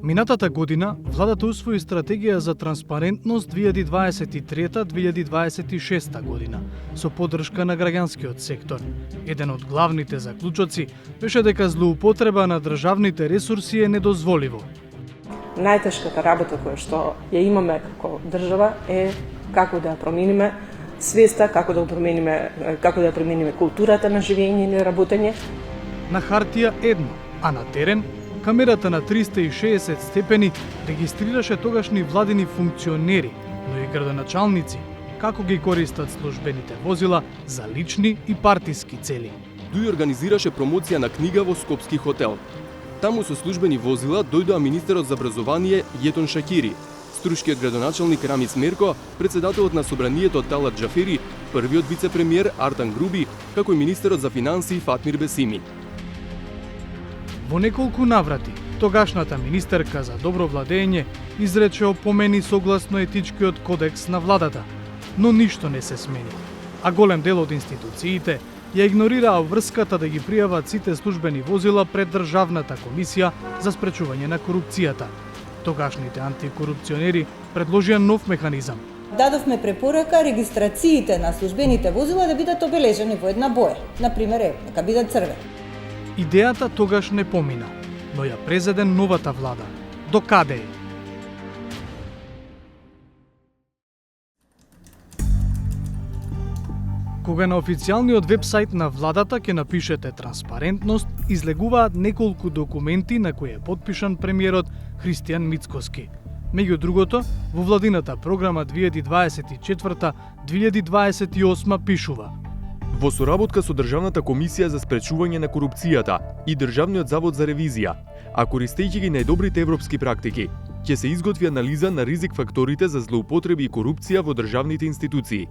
Минатата година, владата усвои стратегија за транспарентност 2023-2026 година, со поддршка на граѓанскиот сектор. Еден од главните заклучоци беше дека злоупотреба на државните ресурси е недозволиво. Најтешката работа која што ја имаме како држава е како да ја промениме свеста, како да ја промениме културата на живење и на работење. На хартија едно, а на терен камерата на 360 степени регистрираше тогашни владини функционери, но и градоначалници, како ги користат службените возила за лични и партиски цели. Дуј организираше промоција на книга во Скопски хотел. Таму со службени возила дојдоа министерот за образование Јетон Шакири, струшкиот градоначалник Рамис Мерко, председателот на собранието Талат Џафери, првиот вице-премиер Артан Груби, како и министерот за финансии Фатмир Бесими. Во неколку наврати, тогашната министерка за добро владење изрече опомени согласно етичкиот кодекс на владата, но ништо не се смени. А голем дел од институциите ја игнорираа врската да ги пријават сите службени возила пред Државната комисија за спречување на корупцијата. Тогашните антикорупционери предложија нов механизам. Дадовме препорака регистрациите на службените возила да бидат обележени во една боја, например, нека бидат црвени. Идејата тогаш не помина, но ја презеде новата влада. До каде е? Кога на официјалниот вебсайт на владата ќе напишете транспарентност, излегуваат неколку документи на кои е подпишан премиерот Христијан Мицкоски. Меѓу другото, во владината програма 2024-2028 пишува: Во соработка со Државната комисија за спречување на корупцијата и Државниот завод за ревизија, а користејќи ги најдобрите европски практики, ќе се изготви анализа на ризик факторите за злоупотреби и корупција во државните институции.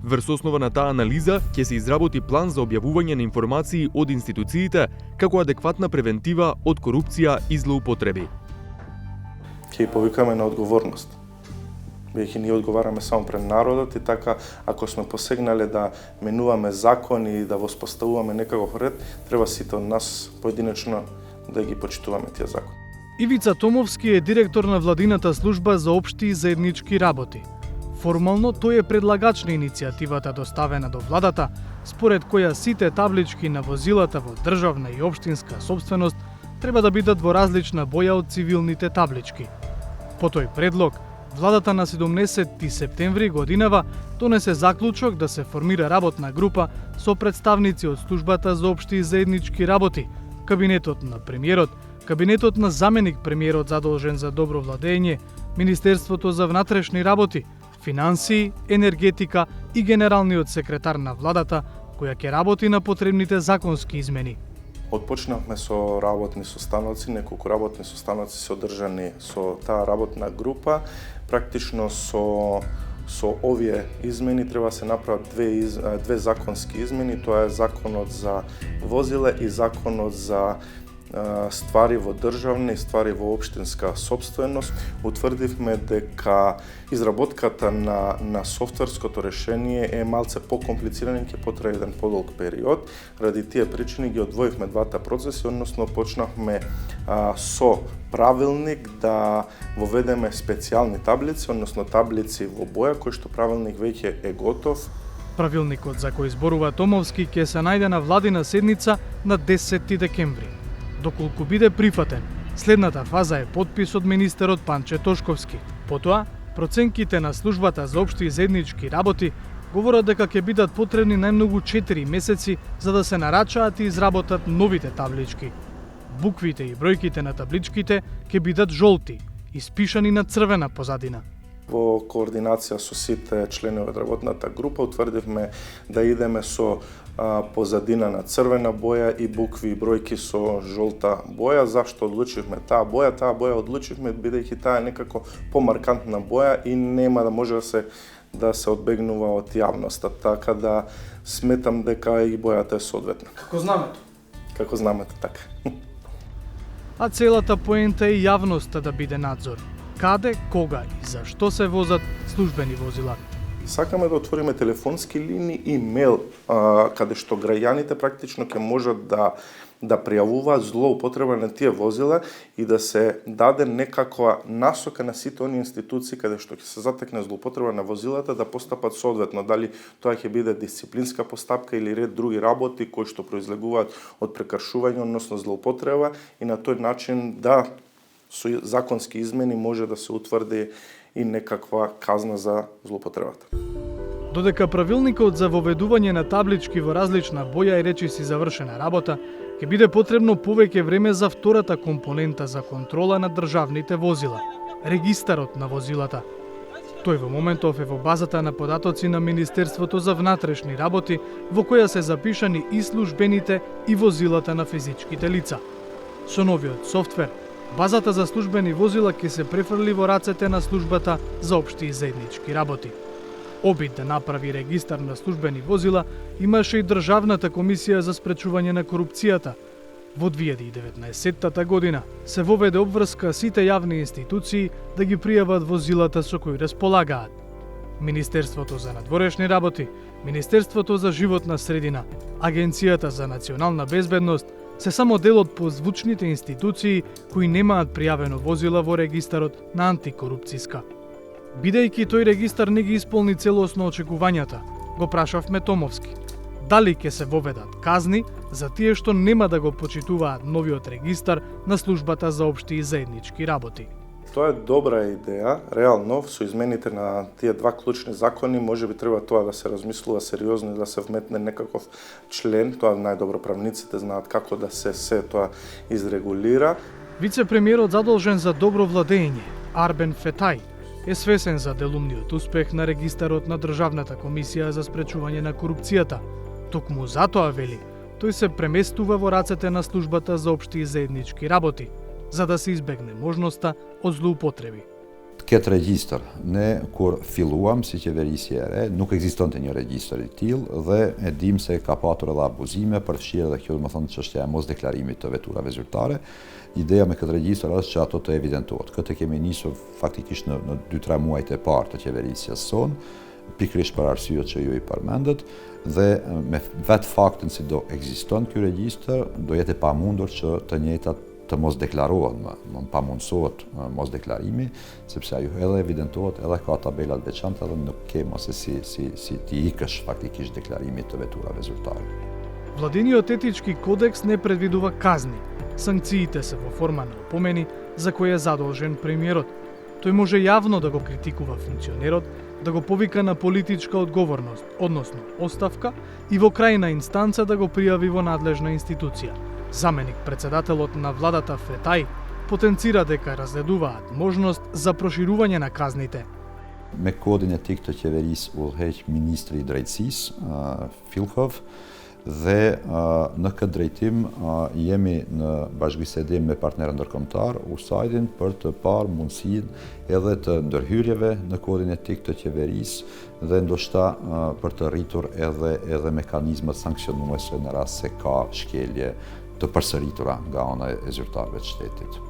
Врз основа на таа анализа ќе се изработи план за објавување на информации од институциите како адекватна превентива од корупција и злоупотреби. Ќе повикаме на одговорност. Веќе ние одговараме само пред народот и така, ако сме посегнале да менуваме закони и да воспоставуваме некаков ред, треба сите од нас поединечно да ги почитуваме тие закони. Ивица Томовски е директор на владината служба за општи и заеднички работи. Формално тој е предлагач на иницијативата доставена до владата, според која сите таблички на возилата во државна и општинска собственост треба да бидат во различна боја од цивилните таблички. По тој предлог, владата на 17 септември годинава донесе заклучок да се формира работна група со представници од службата за општи и заеднички работи, кабинетот на премиерот, кабинетот на заменик премиерот задолжен за добро владење, Министерството за внатрешни работи, финансии, енергетика и генералниот секретар на владата, која ќе работи на потребните законски измени. Отпочнавме со работни состаноци, неколку работни состаноци се одржани со таа работна група. Практично со овие измени треба се направат две законски измени, тоа е законот за возила и законот за ствари во државна и ствари во општинска собственост. Утврдивме дека изработката на софтверското решение е малце покомплицирано и ќе потребува еден подолг период. Ради тие причини ги одвоивме двата процеси, односно почнавме со правилник да воведеме специјални таблици, односно таблици во боја, кој што правилник веќе е готов. Правилникот за кој зборува Томовски ќе се најде на владина седница на 10 декември. Доколку биде прифатен, следната фаза е подпис од министерот Панче Тошковски. Потоа, проценките на службата за општи и заеднички работи говорат дека ќе бидат потребни најмногу 4 месеци за да се нарачаат и изработат новите таблички. Буквите и бројките на табличките ќе бидат жолти, испишани на црвена позадина. Во координација со сите членови од работната група утврдивме да идеме со позадина на црвена боја и букви и бројки со жолта боја. Зашто одлучивме таа боја? Таа боја одлучивме бидејќи таа е некако помаркантна боја и нема да може да се одбегнува од јавноста, така да сметам дека и бојата е соодветна. Како знамето? Како знамето, така. А целата поента е јавноста да биде надзор. Каде, кога и зашто се возат службени возила. Сакаме да отвориме телефонски линии и мејл, каде што граѓаните практично ќе можат да да пријавуваат злоупотреба на тие возила и да се даде некаква насока на сите оние институции каде што ќе се затекне злоупотреба на возилата да постапат соодветно, дали тоа ќе биде дисциплинска постапка или ред други работи кои што произлегуваат од прекршување, односно злоупотреба, и на тој начин да со законски измени може да се утврди и некаква казна за злоупотребата. Додека правилникот за воведување на таблички во различна боја и речиси завршена работа, ќе биде потребно повеќе време за втората компонента за контрола на државните возила – регистарот на возилата. Тој во моментов е во базата на податоци на Министерството за внатрешни работи, во која се запишани и службените и возилата на физичките лица. Со новиот софтвер, базата за службени возила ќе се префрли во рацете на службата за општи и заеднички работи. Обид да направи регистар на службени возила имаше и Државната комисија за спречување на корупцијата. Во 2019 година се воведе обврска сите јавни институции да ги пријават возилата со кои располагаат. Министерството за надворешни работи, Министерството за животна средина, Агенцијата за национална безбедност се само дел од позвучните институции кои немаат пријавено возила во регистарот на антикорупцијска. Бидејќи тој регистар не ги исполни целосно очекувањата, го прашавме Томовски. Дали ќе се воведат казни за тие што нема да го почитуваат новиот регистар на службата за општи и заеднички работи? Тоа е добра идеја, реално со измените на тие два клучни закони можеби треба тоа да се размислува сериозно и да се вметне некаков член, тоа најдобро правниците знаат како да се тоа изрегулира. Вице-премиерот задолжен за добро владење, Арбен Фетај, е свесен за делумниот успех на регистарот на Државната комисија за спречување на корупцијата. Токму затоа, вели, тој се преместува во рацете на службата за општи и заеднички работи, за да се избегне можноста од злоупотреби. Këtë regjistër, ne kur filluam si qeverisje e re, nuk ekzistonte një regjistër I tillë dhe e dim se ka patur edhe abuzime, përfshirë edhe kjo, domethënë çështja e mosdeklarimit të veturave zyrtare. Ideja me këtë regjistër është që ato të evidentohet. Këtë kemi nisur faktikisht në 2-3 muajt e parë të qeverisjes sonë, pikërisht për arsyet që ju I përmendët, dhe me vetë faktin se do ekziston ky regjistër, do jetë e pamundur që të njëjtat të mos deklarohen, pamundsohet mos deklarimi, sepse ajo edhe evidentohet, edhe ka tabelat veçanta dhe nuk ke mos si ti ikësh faktikisht deklarimit të veturave zyrtare. Владиниот етички кодекс не предвидува казни. Санкциите се во форма на опомени за кои е задолжен премиерот. Тој може јавно да го критикува функционерот, да го повика на политичка одговорност, односно оставка, и во крајна инстанца да го пријави во надлежна институција. Заменик председателот на владата Фетај потенцира дека разгледуваат можност за проширување на казните. Me kodin etik të qeverisë udhëheq Ministri I Drejtësisë, Filhov, dhe në këtë drejtim jemi në bashkëbisedim me partnerë ndërkombëtar, USAID-in, për të parë mundësinë edhe të ndërhyrjeve në kodin etik të qeverisë dhe ndoshta për të rritur edhe mekanizmat sankcionuese në rast se ka shkelje të përsëritura nga ana e zyrtarëve të shtetit.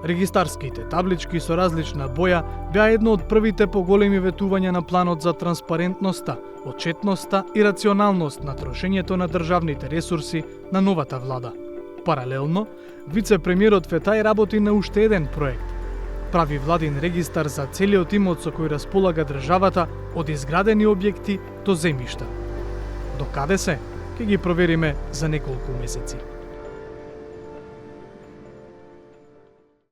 Регистарските таблички со различна боја беа едно од првите поголеми ветувања на планот за транспарентноста, отчетноста и рационалност на трошењето на државните ресурси на новата влада. Паралелно, вице-премиерот Фетај работи на уште еден проект. Прави владин регистар за целиот имот со кој располага државата од изградени објекти до земјишта. До каде се? Ќе ги провериме за неколку месеци.